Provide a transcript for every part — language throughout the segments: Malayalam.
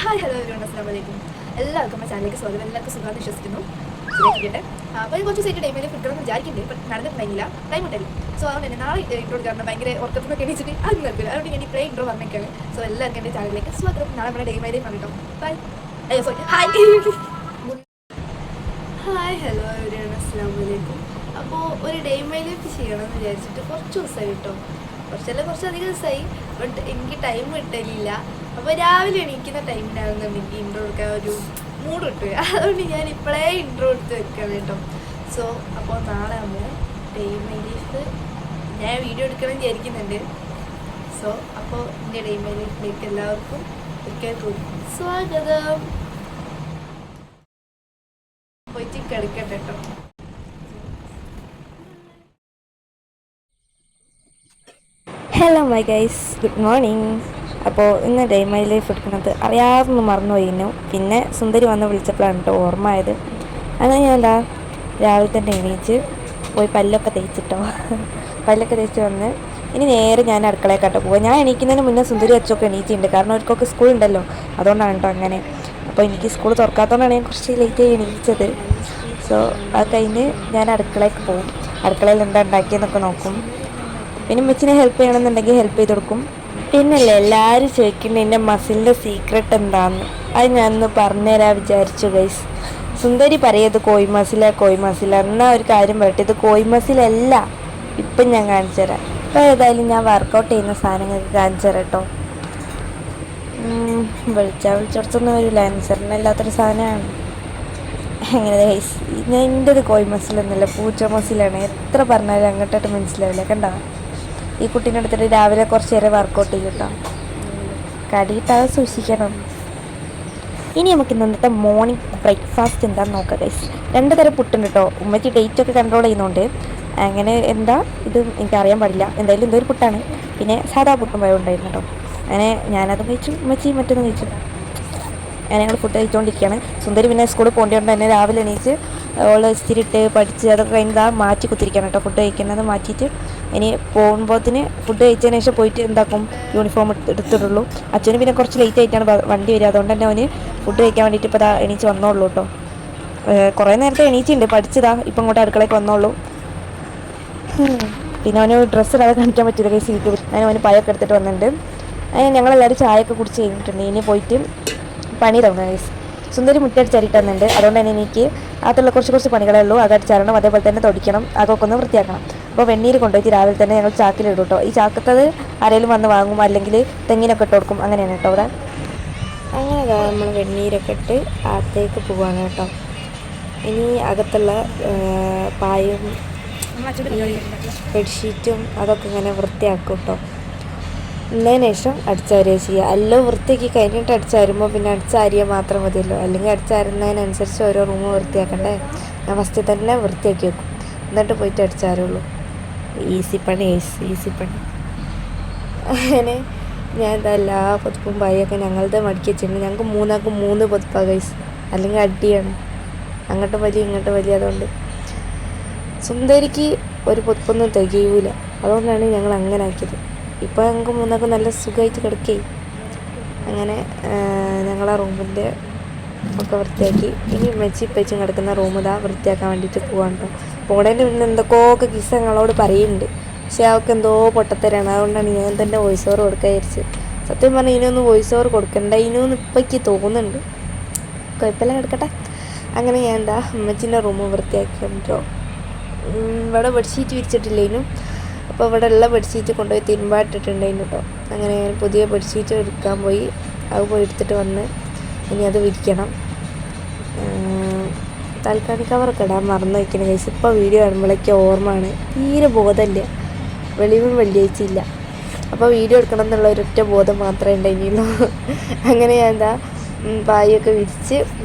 ഹായ് ഹലോ എവരിവൺ അസ്സലാമു അലൈക്കും. എല്ലാവർക്കും നമ്മുടെ ചാനലിലേക്ക് സ്വാഗതം. എല്ലാവർക്കും സുഖമാണെന്ന് വിശ്വസിക്കുന്നു. ശരിയാക്കിയിട്ട് അപ്പോൾ ഞാൻ കുറച്ച് സൈറ്റ് ടൈമിൽ കിട്ടണമെന്ന് വിചാരിക്കുന്നുണ്ട്. ഇപ്പം നടന്നിട്ടുണ്ടായില്ല, ടൈം കിട്ടില്ല. സോ അതുകൊണ്ട് തന്നെ നാളെ ഇൻട്രോ കാരണം ഭയങ്കര ഉറക്കത്തിനൊക്കെ എണീച്ചിട്ട് അത് നിർത്തില്ല. അതുകൊണ്ട് ഞാൻ ഇപ്പോഴേ ഇൻട്രോ പറഞ്ഞേക്കാണ്. സോ എല്ലാവർക്കും എൻ്റെ ചാനലിലേക്ക് സ്വാഗതം. നാളെ നമ്മുടെ ഡേ മൈ ഡേ പറഞ്ഞിട്ടോ. ബൈ. അയ്യോ sorry, hi hi hello everyone അസ്സലാമു അലൈക്കും. അപ്പോൾ ഒരു ഡേ മൈ ലൈഫ് ചെയ്യണമെന്ന് വിചാരിച്ചിട്ട് കുറച്ച് ദിവസമായി കേട്ടോ. കുറച്ചധികം ദിവസമായി. ബട്ട് എനിക്ക് ടൈം കിട്ടലില്ല. അപ്പോൾ രാവിലെ എണീക്കുന്ന ടൈമിനാണെന്നുണ്ടെങ്കിൽ ഇൻട്രോ എടുക്കാൻ ഒരു മൂഡ് കിട്ടുക. അതുകൊണ്ട് ഞാൻ ഇപ്പോഴേ ഇൻട്രോ എടുത്ത് വെക്കണം കേട്ടോ. സോ അപ്പോൾ നാളെ നമ്മൾ ഡേ മൈ ലൈഫ് ഞാൻ വീഡിയോ എടുക്കണം വിചാരിക്കുന്നുണ്ട്. സോ അപ്പോൾ എൻ്റെ ഡേ മൈ ലൈഫിലേക്ക് എല്ലാവർക്കും ഒരിക്കൽ കൂടി സ്വാഗതം. പോയിട്ട് കിടക്കട്ടെ കേട്ടോ. Hello my guys, good morning. അപ്പോൾ ഇന്ന് ഡേ മൈ ലൈഫ് എടുക്കുന്നത് അറിയാതൊന്ന് മറന്നു പോയിരുന്നു. പിന്നെ സുന്ദരി വന്ന് വിളിച്ചപ്പോഴാണ് കേട്ടോ ഓർമ്മ ആയത്. അങ്ങനെ ഞാൻ എന്താ രാവിലെ തന്നെ എണീച്ച് പോയി പല്ലൊക്കെ തേച്ചിട്ടോ. പല്ലൊക്കെ തേച്ച് വന്ന് ഇനി നേരെ ഞാൻ അടുക്കളയിൽ കേട്ടോ പോവുക. ഞാൻ എണീക്കുന്നതിന് മുന്നേ സുന്ദരി അച്ചൊക്കെ എണീച്ചിട്ടുണ്ട്, കാരണം അവർക്കൊക്കെ സ്കൂൾ ഉണ്ടല്ലോ. അതുകൊണ്ടാണ് കേട്ടോ അങ്ങനെ. അപ്പോൾ എനിക്ക് സ്കൂൾ തുറക്കാത്തതുകൊണ്ടാണ് ഞാൻ കുറച്ച് ലേറ്റായി എണീച്ചത്. സോ അത് കഴിഞ്ഞ് ഞാൻ അടുക്കളയ്ക്ക് പോകും. അടുക്കളയിൽ എന്താ ഉണ്ടാക്കിയെന്നൊക്കെ നോക്കും. പിന്നെ ഉമ്മച്ചിനെ ഹെൽപ്പ് ചെയ്യണമെന്നുണ്ടെങ്കിൽ ഹെൽപ്പ് ചെയ്ത് കൊടുക്കും. പിന്നല്ലേ എല്ലാവരും ചോദിക്കുന്നത് എൻ്റെ മസിലിൻ്റെ സീക്രട്ട് എന്താണെന്ന്. അത് ഞാനൊന്ന് പറഞ്ഞുതരാൻ വിചാരിച്ചു ഗൈസ്. സുന്ദരി പറയത് കോഴി മസില. എന്നാൽ ഒരു കാര്യം പറയട്ടെ, ഇത് കോഴി മസിലല്ല. ഇപ്പം ഞാൻ കാണിച്ചു തരാം. ഇപ്പോൾ ഏതായാലും ഞാൻ വർക്കൗട്ട് ചെയ്യുന്ന സാധനങ്ങൾക്ക് കാണിച്ചു തരാം കേട്ടോ. വിളിച്ചോടത്തൊന്നും വരില്ല, അനുസരണമില്ലാത്തൊരു സാധനമാണ്. എങ്ങനെ ഗൈസ്, ഞാൻ എൻ്റെ ഒരു കോഴി മസിലൊന്നുമില്ല, പൂച്ച മസിലാണ്. എത്ര പറഞ്ഞാലും അങ്ങോട്ടായിട്ട് മനസ്സിലാവില്ല. കണ്ടോ, ഈ കുട്ടീനെ എടുത്തിട്ട് രാവിലെ കുറച്ച് നേരം വർക്കൗട്ട് ചെയ്യും കേട്ടോ. കടിയിട്ടാതെ സൂക്ഷിക്കണം. ഇനി നമുക്ക് ഇന്നത്തെ മോർണിംഗ് ബ്രേക്ക്ഫാസ്റ്റ് എന്താണെന്ന് നോക്കാം ഗൈസ്. 2 തരം പുട്ടുണ്ട് കേട്ടോ. ഉമ്മച്ചി ഡേറ്റൊക്കെ കൺട്രോൾ ചെയ്യുന്നുണ്ട്. അങ്ങനെ എന്താ ഇത് എനിക്കറിയാൻ പാടില്ല. എന്തായാലും എന്തൊരു പുട്ടാണ്. പിന്നെ സാധാ പുട്ടും പഴം ഉണ്ടായിരുന്നു കേട്ടോ. അങ്ങനെ ഞാനതും കഴിച്ചു, ഉമ്മച്ചി മറ്റൊന്നും കഴിച്ചു. അങ്ങനെ ഞങ്ങൾ ഫുഡ് കഴിച്ചുകൊണ്ടിരിക്കുകയാണ്. സുന്ദരി പിന്നെ സ്കൂളിൽ പോകേണ്ടതുകൊണ്ട് തന്നെ രാവിലെ എണീച്ച് അവൾ ഇസ്തിരിട്ട് പഠിച്ച് അതൊക്കെ കഴിഞ്ഞാൽ മാറ്റി കുത്തിരിക്കുകയാണ് കേട്ടോ. ഫുഡ് കഴിക്കുന്നത് മാറ്റിയിട്ട് ഇനി പോകുമ്പോഴത്തിന് ഫുഡ് കഴിച്ചതിന് ശേഷം പോയിട്ട് എന്താക്കും, യൂണിഫോം എടുത്തിട്ടുള്ളൂ. അച്ഛന് പിന്നെ കുറച്ച് ലേറ്റ് ആയിട്ടാണ് വണ്ടി വരിക. അതുകൊണ്ട് തന്നെ അവന് ഫുഡ് കഴിക്കാൻ വേണ്ടിയിട്ട് ഇപ്പോൾ എണീച്ച് വന്നോളൂ കേട്ടോ. കുറേ നേരത്തെ എണീച്ചിട്ടുണ്ട്, പഠിച്ചതാ ഇപ്പം ഇങ്ങോട്ട് അടുക്കളയ്ക്ക് വന്നോളൂ. പിന്നെ അവന് ഡ്രസ്സ് ഇടാതെ കാണിക്കാൻ പറ്റില്ല കേസ്. സീറ്റ് അങ്ങനെ അവന് പയൊക്കെ എടുത്തിട്ട് വന്നിട്ടുണ്ട്. അങ്ങനെ ഞങ്ങളെല്ലാവരും ചായയൊക്കെ കുടിച്ച് കഴിഞ്ഞിട്ടുണ്ട്. ഇനി പോയിട്ട് പണി തുടങ്ങുക ഗൈസ്. സുന്ദരി മുറ്റടിച്ചരിട്ട് തന്നിട്ടുണ്ട്. അതുകൊണ്ട് തന്നെ എനിക്ക് അതിലുള്ള കുറച്ച് പണികളേ ഉള്ളൂ. അതടിച്ചരണം, അതേപോലെ തന്നെ തൊടിക്കണം, അതൊക്കെ ഒന്ന് വൃത്തിയാക്കണം. അപ്പോൾ വെണ്ണീര് കൊണ്ടുപോയിട്ട് രാവിലെ തന്നെ ഞങ്ങൾ ചാക്കിലിടും കേട്ടോ. ഈ ചാക്കത്തത് ആരെങ്കിലും വന്ന് വാങ്ങും, അല്ലെങ്കിൽ തെങ്ങിനൊക്കെ ഇട്ട് കൊടുക്കും. അങ്ങനെയാണ് കേട്ടോ ഇവിടെ. അങ്ങനെ നമ്മൾ വെണ്ണീരൊക്കെ ഇട്ട് അകത്തേക്ക് പോവാണ് കേട്ടോ. ഇനി അകത്തുള്ള പായും ഈ ബെഡ്ഷീറ്റും അതൊക്കെ ഇങ്ങനെ വൃത്തിയാക്കും കേട്ടോ. ഇന്നതിന് ശേഷം അടിച്ചാരുക ചെയ്യുക. എല്ലാം വൃത്തിയാക്കി കഴിഞ്ഞിട്ട് അടിച്ചാരുമ്പോൾ പിന്നെ അടിച്ചാരിയാൽ മാത്രം മതിയല്ലോ. അല്ലെങ്കിൽ അടിച്ചാരുന്നതിനനുസരിച്ച് ഓരോ റൂം വൃത്തിയാക്കണ്ടേ. ഞാൻ ഫസ്റ്റ് തന്നെ വൃത്തിയാക്കി വെക്കും, എന്നിട്ട് പോയിട്ട് അടിച്ചാരുള്ളൂ. ഈസി പണി. അങ്ങനെ ഞാൻ എല്ലാ പൊതുപ്പും പായൊക്കെ ഞങ്ങളുടെ മടക്കി വെച്ചിട്ടുണ്ട്. ഞങ്ങൾക്ക് 3 പൊതുപ്പാണ് ഗൈസ്, അല്ലെങ്കിൽ അടിയാണ്. അങ്ങോട്ട് വലിയ ഇങ്ങോട്ട് വലിയ. അതുകൊണ്ട് സുന്ദരിക്ക് ഒരു പൊതുപ്പൊന്നും തികയൂല. അതുകൊണ്ടാണ് ഞങ്ങൾ അങ്ങനെ ആക്കിയത്. ഇപ്പോൾ ഞങ്ങൾക്ക് 3 നല്ല സുഖമായിട്ട് കിടക്കുകയും. അങ്ങനെ ഞങ്ങളെ റൂമിൻ്റെ ഒക്കെ വൃത്തിയാക്കി. ഇനി മെച്ചിപ്പച്ചും കിടക്കുന്ന റൂം വൃത്തിയാക്കാൻ വേണ്ടിയിട്ട് പോകാൻ കേട്ടോ. പോകേണ്ടതിന് പിന്നെ എന്തൊക്കെയൊക്കെ കിസ്സ ഞങ്ങളോട് പറയുന്നുണ്ട്. പക്ഷേ അവൾക്ക് എന്തോ പൊട്ടത്തരാണ്. അതുകൊണ്ടാണ് ഞാൻ തന്നെ വോയിസ് ഓവർ കൊടുക്കാൻ വിചാരിച്ചത്. സത്യം പറഞ്ഞാൽ ഇതിനൊന്ന് വോയിസ് ഓവർ കൊടുക്കണ്ട, ഇതിനൊന്നും ഇപ്പം എനിക്ക് തോന്നുന്നുണ്ട്. കുഴപ്പമില്ല, കിടക്കട്ടെ. അങ്ങനെ ഞാൻ എന്താ അമ്മച്ചിൻ്റെ റൂം വൃത്തിയാക്കിട്ടോ. ഇവിടെ ബെഡ്ഷീറ്റ് വിരിച്ചിട്ടില്ലേനും. അപ്പോൾ ഇവിടെ ഉള്ള ബെഡ്ഷീറ്റ് കൊണ്ടുപോയി തിരുമ്പാട്ടിട്ടുണ്ടായിരുന്നു കേട്ടോ. അങ്ങനെ ഞാൻ പുതിയ ബെഡ്ഷീറ്റ് എടുക്കാൻ പോയി. അത് പോയി എടുത്തിട്ട് വന്ന് ഇനി അത് വിരിക്കണം. താൽക്കാലിക കവറൊക്കെ ഇടാൻ മറന്നു വയ്ക്കണം ഗൈസ്. ഇപ്പോൾ വീഡിയോ കാണുമ്പോഴേക്കും ഓർമ്മയാണ്. തീരെ ബോധമില്ല, വെളിവും വെള്ളിയാഴ്ചയില്ല. അപ്പോൾ വീഡിയോ എടുക്കണം എന്നുള്ള ഒരൊറ്റ ബോധം മാത്രമേ ഉണ്ടായിരുന്നുള്ളൂ. അങ്ങനെ ഞാൻ എന്താ പായൊക്കെ വിരിച്ച്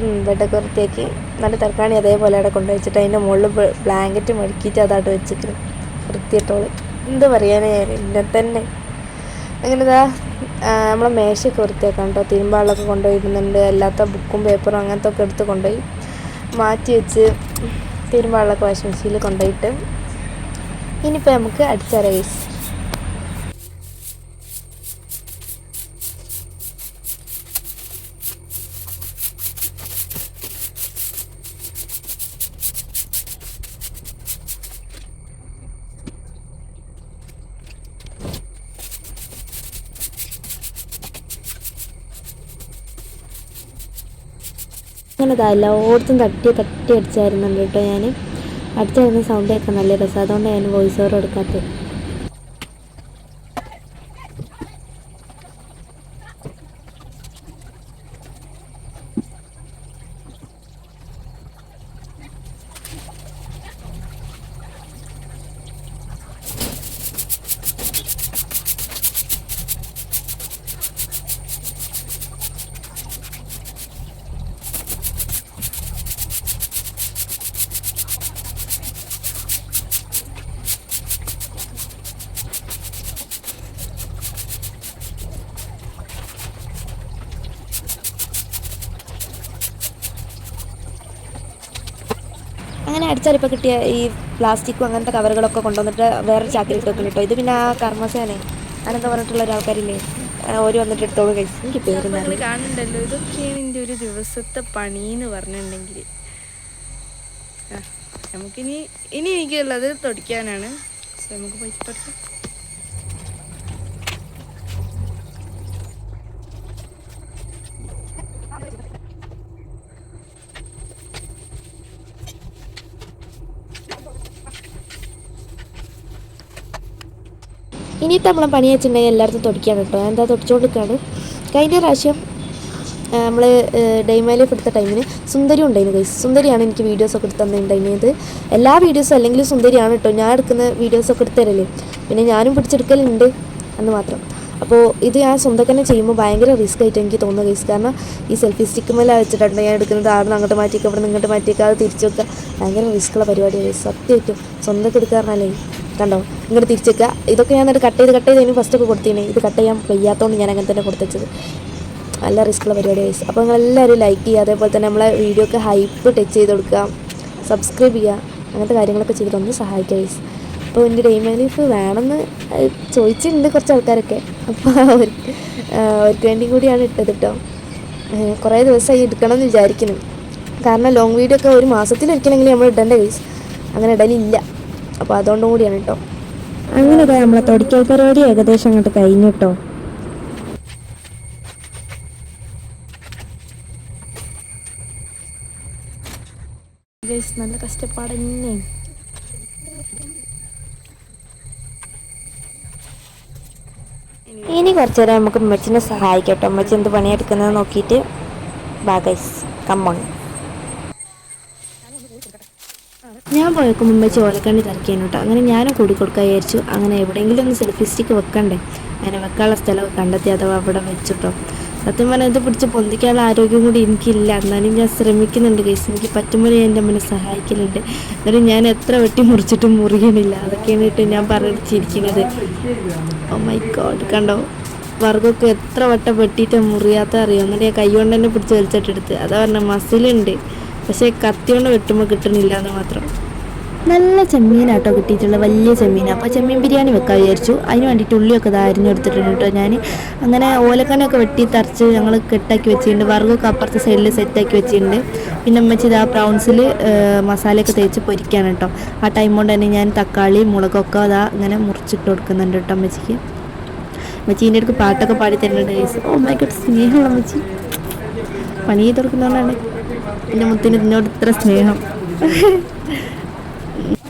ബെഡൊക്കെ വൃത്തിയാക്കി. നല്ല തൽക്കാണി അതേപോലെ അവിടെ കൊണ്ടുവച്ചിട്ട് അതിൻ്റെ മുകളിൽ ബ്ലാങ്കറ്റ് മടക്കിയിട്ട് അതായിട്ട് വെച്ചിട്ട് വൃത്തിയിട്ടോളൂ. എന്ത് പറയാനേ എന്നെ തന്നെ. അങ്ങനെ നമ്മളെ മേശയൊക്കെ വൃത്തിയാക്കാം കേട്ടോ. തിരുമ്പാളൊക്കെ കൊണ്ടുപോയിരുന്നുണ്ട്. അല്ലാത്ത ബുക്കും പേപ്പറും അങ്ങനത്തെ ഒക്കെ എടുത്ത് കൊണ്ടുപോയി മാറ്റി വെച്ച് തിരുമ്പാളൊക്കെ വാഷിംഗ് മെഷീനിൽ കൊണ്ടുപോയിട്ട് ഇനിയിപ്പോൾ നമുക്ക് അടിച്ചാൽ ഗൈസ്. അങ്ങനെ എല്ലായിടത്തും തട്ടി തട്ടി അടിച്ചായിരുന്നുണ്ട് കേട്ടോ. ഞാൻ അടിച്ചായിരുന്ന സൗണ്ട് കേൾക്കാൻ നല്ല രസം, അതുകൊണ്ട് ഞാൻ വോയിസ് ഓവർ എടുക്കാത്തത്. അങ്ങനെ അടിച്ചരിപ്പോൾ കിട്ടിയ ഈ പ്ലാസ്റ്റിക്കും അങ്ങനത്തെ കവറുകളൊക്കെ കൊണ്ടുവന്നിട്ട് വേറൊരു ചാക്കിലിട്ട് വെക്കും കേട്ടോ. ഇത് പിന്നെ ആ കർമ്മസേനെ അങ്ങനത്തെ പറഞ്ഞിട്ടുള്ള ഒരാൾക്കാരില്ലേ, ഓര് വന്നിട്ട് എടുത്തോളൂ കഴിച്ചു. എനിക്ക് പേരുന്നത് കാണുന്നുണ്ടല്ലോ. ഇതൊക്കെയാണ് എൻ്റെ ഒരു ദിവസത്തെ പണി എന്ന് പറഞ്ഞിട്ടുണ്ടെങ്കിൽ. നമുക്കിനി എനിക്കുള്ളത് തൊടിക്കാനാണ്. നമുക്ക് പോയി തുടക്കാം. ഇനിയിപ്പോൾ നമ്മളെ പണി വെച്ചിട്ടുണ്ടെങ്കിൽ എല്ലായിടത്തും തൊടിക്കാണ് കേട്ടോ. എന്താ തൊടിച്ചുകൊണ്ടിരിക്കുകയാണ്. കഴിഞ്ഞ പ്രാവശ്യം നമ്മൾ ഡെയ്മ ലൈഫ് എടുത്ത ടൈമിന് സുന്ദരി ഉണ്ടായിരുന്നു ഗൈസ്. സുന്ദരിയാണ് എനിക്ക് വീഡിയോസൊക്കെ എടുത്ത് തന്നിട്ടുണ്ടായിരുന്നത്. എല്ലാ വീഡിയോസും അല്ലെങ്കിൽ സുന്ദരിയാണ് കേട്ടോ ഞാൻ എടുക്കുന്ന വീഡിയോസൊക്കെ എടുത്ത് തരല്ലേ. പിന്നെ ഞാനും പിടിച്ചെടുക്കലുണ്ട് എന്ന് മാത്രം. അപ്പോൾ ഇത് ഞാൻ സ്വന്തം തന്നെ ചെയ്യുമ്പോൾ ഭയങ്കര റിസ്ക് ആയിട്ട് എനിക്ക് തോന്നുന്നു ഗൈസ്. കാരണം ഈ സെൽഫി സ്റ്റിക്ക് മേലെ വെച്ചിട്ടുണ്ട് ഞാൻ എടുക്കുന്നത്. അവിടെ നിന്ന് അങ്ങോട്ട് മാറ്റിയേക്കുക, അവിടെ നിന്ന് ഇങ്ങോട്ട് മാറ്റിയേക്കുക, അത് തിരിച്ചു വെക്കുക. ഭയങ്കര റിസ്ക്കുള്ള പരിപാടിയാണ് ഗൈസ്. സത്യമായിട്ടും സ്വന്തമൊക്കെ എടുക്കാറല്ലേ. കണ്ടോ ഇങ്ങോട്ട് തിരിച്ചേക്കുക. ഇതൊക്കെ ഞാൻ എന്നിട്ട് കട്ട് ചെയ്ത് അതിന് ഫസ്റ്റൊക്കെ കൊടുത്തേനെ. ഇത് കട്ട് ചെയ്യാൻ വയ്യാത്തതുകൊണ്ട് ഞാൻ അങ്ങനെ തന്നെ കൊടുത്തത്. നല്ല റിസ്ക്കുള്ള പരിപാടി ഗൈസ്. അപ്പോൾ നിങ്ങളെല്ലാവരും ലൈക്ക് ചെയ്യുക, അതേപോലെ തന്നെ നമ്മളെ വീഡിയോക്ക് ഹൈപ്പ് ടച്ച് ചെയ്ത് കൊടുക്കുക, സബ്സ്ക്രൈബ് ചെയ്യുക, അങ്ങനത്തെ കാര്യങ്ങളൊക്കെ ചെയ്തിട്ടൊന്ന് സഹായിക്കുക ഗൈസ്. അപ്പോൾ എൻ്റെ ഡെയ്മ ലൈഫ് വേണമെന്ന് ചോദിച്ചിട്ടുണ്ട് കുറച്ച് ആൾക്കാരൊക്കെ. അപ്പോൾ അവർക്ക് വേണ്ടി കൂടിയാണ് ഇട്ടത് കേട്ടോ. കുറേ ദിവസമായി എടുക്കണം എന്ന് വിചാരിക്കുന്നു. കാരണം ലോങ് വീഡിയോ ഒക്കെ ഒരു മാസത്തിലൊരിക്കലെങ്കിലും നമ്മൾ ഇടേണ്ട ഗൈസ്. അങ്ങനെ ഇടലില്ല. അപ്പോൾ അതുകൊണ്ടും കൂടിയാണ് കേട്ടോ. അങ്ങനെ നമ്മളെ തൊടിക്കൽ പരിപാടി ഏകദേശം അങ്ങോട്ട് കഴിഞ്ഞു കേട്ടോ. നല്ല കഷ്ടപ്പാട് തന്നെ. ഇനി കുറച്ച് നേരം നമുക്ക് ഉമ്മച്ചിനെ സഹായിക്കാം കേട്ടോ. ഉമ്മച്ചി എന്ത് പണിയെടുക്കുന്നത് നോക്കിയിട്ട് ബാ ഗൈസ്, കമ്മോൺ. ഞാൻ പോയേക്കും ഉമ്മച്ചി ഓലക്കണ്ണി തിരക്കിയാണ് കേട്ടോ. അങ്ങനെ ഞാനും കൂടി കൊടുക്കാൻ വിചാരിച്ചു. അങ്ങനെ എവിടെയെങ്കിലും ഒന്ന് സെൽഫി സ്റ്റിക്ക് വെക്കണ്ടേ, അങ്ങനെ വെക്കാനുള്ള സ്ഥലമൊക്കെ കണ്ടെത്തി അഥവാ അവിടെ വെച്ചിട്ടോ. സത്യം പറഞ്ഞാൽ ഇത് പിടിച്ച് പൊന്തിക്കാനുള്ള ആരോഗ്യം കൂടി എനിക്കില്ല. എന്നാലും ഞാൻ ശ്രമിക്കുന്നുണ്ട് ഗൈസ്. എനിക്ക് പറ്റുമ്പോൾ ഞാൻ എൻ്റെ അമ്മനെ സഹായിക്കലുണ്ട്. എന്നാലും ഞാൻ എത്ര വെട്ടി മുറിച്ചിട്ടും മുറിയണില്ല. അതൊക്കെയാണ് കേട്ടോ ഞാൻ പറഞ്ഞിരിക്കുന്നത്. ഓ മൈ ഗോഡ്, കണ്ടോ വർഗമൊക്കെ എത്ര വട്ടം വെട്ടിയിട്ട് മുറിയാത്ത അറിയാം. എന്നിട്ട് ഞാൻ കൈ കൊണ്ട് തന്നെ പിടിച്ച് വലിച്ചിട്ടെടുത്ത്. അതാ പറഞ്ഞ മസിലുണ്ട്, പക്ഷേ കത്തി കൊണ്ട് വെട്ടുമ്പോൾ കിട്ടണില്ല എന്ന് മാത്രം. നല്ല ചെമ്മീനാട്ടോ കിട്ടിയിട്ടുള്ള, വലിയ ചെമ്മീൻ. അപ്പോൾ ചെമ്മീൻ ബിരിയാണി വെക്കാൻ വിചാരിച്ചു. അതിന് വേണ്ടിയിട്ട് ഉള്ളിയൊക്കെ അരിഞ്ഞെടുത്തിട്ടുണ്ട് കേട്ടോ ഞാൻ. അങ്ങനെ ഓലക്കണ്ണൊക്കെ വെട്ടി തറച്ച് ഞങ്ങൾ കെട്ടാക്കി വെച്ചിട്ടുണ്ട്. വറുകൊക്കെ അപ്പുറത്തെ സൈഡിൽ സെറ്റാക്കി വെച്ചിട്ടുണ്ട്. പിന്നെ അമ്മച്ചി ഇതാ പ്രൗൺസിൽ മസാലയൊക്കെ തേച്ച് പൊരിക്കുകയാണ് കേട്ടോ. ആ ടൈം കൊണ്ട് തന്നെ ഞാൻ തക്കാളി മുളകൊക്കെ അതാ ഇങ്ങനെ മുറിച്ചിട്ട് കൊടുക്കുന്നുണ്ട് കേട്ടോ അമ്മച്ചിക്ക്. അമ്മച്ചീൻ്റെ അടുക്ക് പാട്ടൊക്കെ പാടി തരുന്നുണ്ട് ഗൈസ്. ഓ മൈ ഗോഡ്, സ്നേഹമുള്ള അമ്മച്ചി. പണി ചെയ്ത് കൊടുക്കുന്നതുകൊണ്ടാണ് എൻ്റെ മുത്തിന് ഇതിനോട് ഇത്ര സ്നേഹം.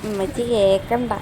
ഉമ്മച്ചി കേക്കണ്ട.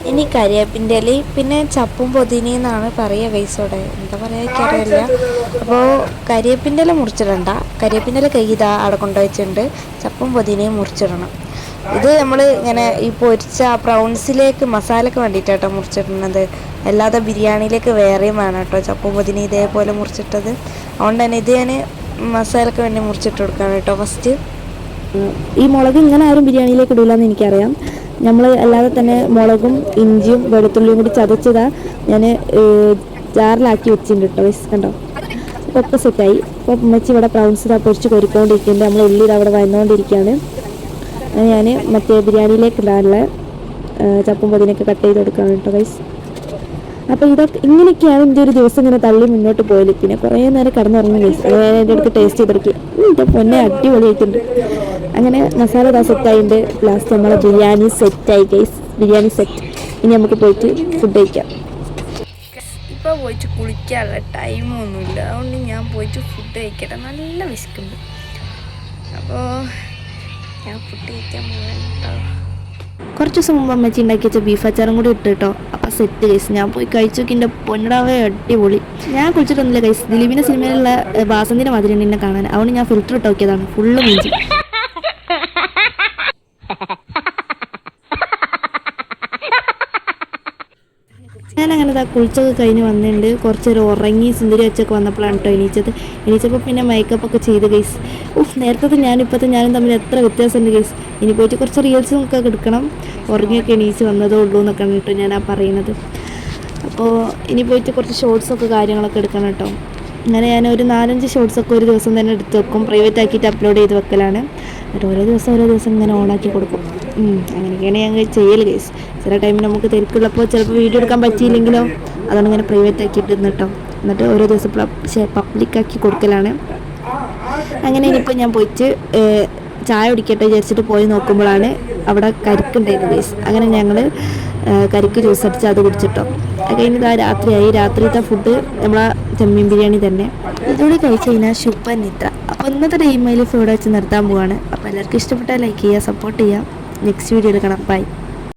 ഇനി കരിവേപ്പിൻ്റെ ഇല, പിന്നെ ചപ്പും പൊതിനി എന്നാണ് പറയുക ഗൈസോടെ, എന്താ പറയുക എനിക്കറിയില്ല. അപ്പോൾ കരിവേപ്പിൻ്റെ ഇല മുറിച്ചിടണ്ട. കരിവേപ്പിൻ്റെ ഇല കൈതാ അവിടെ കൊണ്ടുവച്ചിട്ടുണ്ട്. ചപ്പും പൊതിനയും മുറിച്ചിടണം. ഇത് നമ്മൾ ഇങ്ങനെ ഈ പൊരിച്ച പ്രൗൺസിലേക്ക് മസാലയ്ക്ക് വേണ്ടിയിട്ടാട്ടോ മുറിച്ചിടുന്നത്. അല്ലാതെ ബിരിയാണിയിലേക്ക് വേറെയും വേണം കേട്ടോ ചപ്പും പൊതിന ഇതേപോലെ മുറിച്ചിട്ടത്. അതുകൊണ്ട് തന്നെ ഇത് ഞാൻ മസാലയ്ക്ക് വേണ്ടി മുറിച്ചിട്ട് കൊടുക്കാം കേട്ടോ ഫസ്റ്റ്. ഈ മുളക് ഇങ്ങനെ ആരും ബിരിയാണിയിലേക്ക് ഇടില്ല എന്ന് എനിക്കറിയാം. നമ്മൾ അല്ലാതെ തന്നെ മുളകും ഇഞ്ചിയും വെളുത്തുള്ളിയും കൂടി ചതച്ചതാ ഞാൻ ജാറിലാക്കി വെച്ചിട്ടുണ്ട് കേട്ടോ. കണ്ടോ, ഒക്കെ സെറ്റായി. അപ്പോൾ ഉമ്മച്ചി ഇവിടെ പ്രൗൺസ് പൊരിച്ച് കൊരിക്കൊണ്ടിരിക്കുന്നുണ്ട്. നമ്മൾ ഉള്ളി അവിടെ വന്നുകൊണ്ടിരിക്കുകയാണ്. അത് ഞാൻ മറ്റേ ബിരിയാണിയിലേക്ക് ഇടാനുള്ള ചപ്പും പൊതിനൊക്കെ കട്ട് ചെയ്ത് കൊടുക്കുകയാണ് കേട്ടോ ഗൈസ്. അപ്പോൾ ഇതൊക്കെ ഇങ്ങനെയൊക്കെയാണ് എൻ്റെ ഒരു ദിവസം ഇങ്ങനെ തള്ളി മുന്നോട്ട് പോയത്. പിന്നെ കുറേ നേരം കിടന്നുറങ്ങും ഗൈസ്. അത് ഞാൻ എൻ്റെ അടുത്ത് ടേസ്റ്റ് ചെയ്തെടുക്കി. എൻ്റെ പൊന്നെ അടിപൊളിയായിട്ടുണ്ട്. അങ്ങനെ മസാല ദാ സെറ്റായിട്ടുണ്ട്. ലാസ്റ്റ് നമ്മളെ ബിരിയാണി സെറ്റായി ഗൈസ്. ബിരിയാണി സെറ്റ്. ഇനി നമുക്ക് പോയിട്ട് ഫുഡ് കഴിക്കാം. ഇപ്പോൾ പോയിട്ട് കുളിക്കാനുള്ള ടൈമൊന്നുമില്ല, അതുകൊണ്ട് ഞാൻ പോയിട്ട് ഫുഡ് കഴിക്കട്ടെ. നല്ല വിശക്കുണ്ട്. അപ്പോൾ ഞാൻ ഫുഡ് കഴിക്കാൻ പോകാൻ കേട്ടോ. കുറച്ച് ദിവസം മുമ്പ് അമ്മച്ചി ഉണ്ടാക്കി വെച്ച ബീഫ് അച്ചാറും കൂടി ഇട്ട് കേട്ടോ. അപ്പോൾ സെറ്റ് ഗൈസ്. ഞാൻ പോയി കഴിച്ചു നോക്കി. എൻ്റെ പൊന്നടാവേ അടിപൊളി. ഞാൻ കുളിച്ചിട്ടൊന്നുമില്ല ഗൈസ്. ദിലീപിൻ്റെ സിനിമയിലുള്ള വാസന്തിൻ്റെ മാതിരി എന്നെ കാണാൻ. അതുകൊണ്ട് ഞാൻ ഫിൽറ്റർ ഇട്ട് നോക്കിയതാണ്. ഫുള്ള് മീൻസ് ഞാനങ്ങനെ കുളിച്ചൊക്കെ കഴിഞ്ഞ് വന്നിട്ടുണ്ട്. കുറച്ച് നേരം ഉറങ്ങി സുന്ദരി വെച്ചൊക്കെ വന്നപ്പോഴാണ് കേട്ടോ എണീച്ചപ്പോൾ പിന്നെ മേക്കപ്പൊക്കെ ചെയ്ത് ഗൈസ്. നേരത്തെ ഞാനും തമ്മിൽ എത്ര വ്യത്യാസമുണ്ട് ഗൈസ്. ഇനി പോയിട്ട് കുറച്ച് റീൽസും ഒക്കെ എടുക്കണം. ഉറങ്ങിയൊക്കെ എണീച്ച് വന്നതേ ഉള്ളൂ എന്നൊക്കെയാണ് കേട്ടോ ഞാൻ പറയുന്നത്. അപ്പോൾ ഇനി പോയിട്ട് കുറച്ച് ഷോർട്സൊക്കെ കാര്യങ്ങളൊക്കെ എടുക്കണം കേട്ടോ. അങ്ങനെ ഞാൻ ഒരു 4-5 ഷോർട്സൊക്കെ ഒരു ദിവസം തന്നെ എടുത്ത് വെക്കും. പ്രൈവറ്റ് ആക്കിയിട്ട് അപ്ലോഡ് ചെയ്ത് വെക്കലാണ്. എന്നിട്ട് ഓരോ ദിവസം ഇങ്ങനെ ഓണാക്കി കൊടുക്കും. അങ്ങനെയൊക്കെയാണ് ഞാൻ ചെയ്യൽ ഗൈസ്. ചില ടൈമിൽ നമുക്ക് തിരക്കുള്ളപ്പോൾ ചിലപ്പോൾ വീഡിയോ എടുക്കാൻ പറ്റിയില്ലെങ്കിലോ, അതുകൊണ്ട് ഇങ്ങനെ പ്രൈവറ്റ് ആക്കിയിട്ട് കേട്ടോ. എന്നിട്ട് ഓരോ ദിവസം പബ്ലിക്കാക്കി കൊടുക്കലാണ്. അങ്ങനെ ഇനിയിപ്പോൾ ഞാൻ പോയിട്ട് ചായ കുടിക്കട്ടെ വിചാരിച്ചിട്ട് പോയി നോക്കുമ്പോഴാണ് അവിടെ കരിക്കുണ്ടായിരുന്നു ഗൈസ്. അങ്ങനെ ഞങ്ങൾ കരിക്ക് ജ്യൂസ് അടിച്ച് അത് കുടിച്ചിട്ടോ. അത് കഴിഞ്ഞ് രാത്രിയായി. രാത്രിയിലത്തെ ഫുഡ് നമ്മളെ ചെമ്മീൻ ബിരിയാണി തന്നെ. ഇതുകൂടി കഴിച്ച് കഴിഞ്ഞാൽ സൂപ്പർ നിദ്ര. അപ്പോൾ ഇന്നത്തെ ഡെയിൻ മൈ ലൈഫ് ഇവിടെ വെച്ച് നിർത്താൻ പോവാണ്. അപ്പോൾ എല്ലാവർക്കും ഇഷ്ടപ്പെട്ടാൽ ലൈക്ക് ചെയ്യുക, സപ്പോർട്ട് ചെയ്യുക. നെക്സ്റ്റ് വീഡിയോയിൽ കാണാം. ബൈ.